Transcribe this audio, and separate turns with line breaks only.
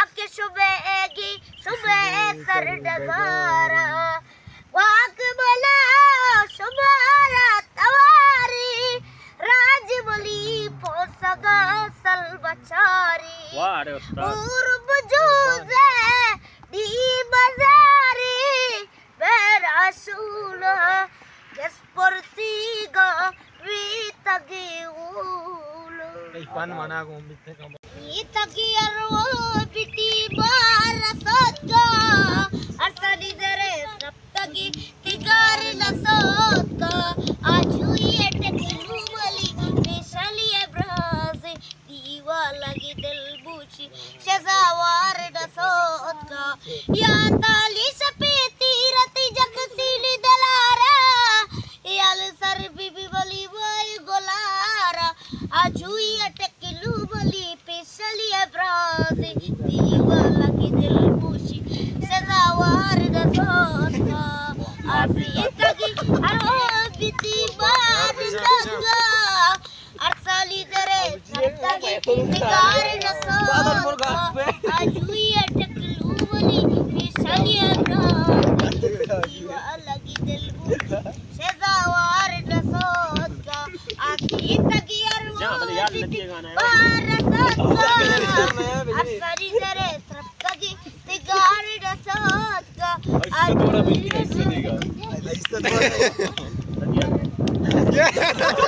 आके सुबहगी सुबह सरडगारा वाक बला सुबारा तवारी राजबली पोसगा सलबचारी पूर्व जूज़े दी बाजारी बेराशूला गस्पर्सीगा वीतगीऊला
pan mana ko bitte ka
Itagiyarwo biti barasotka Arsadi dere saptagi tigar lasotka Ajuye tekilumali nishali ebraze Diwa lagi delbushi shazawar dasotka Ya tali sapeti rati jagsili dalara Yal sar bibi bali vai golara Ajuye tekilumali pesali ebraze Diwa lagi delbushi shazawar dasotka Asiyetagi arobiti barasotka Arsali dere saptagi tigar lasotka Ajuye tekilumali pesali ebraze Diwa lagi delbushi shazawar dasotka Asiyetagi arobiti barasotka Arsali dere saptagi tigar lasotka
ऐसा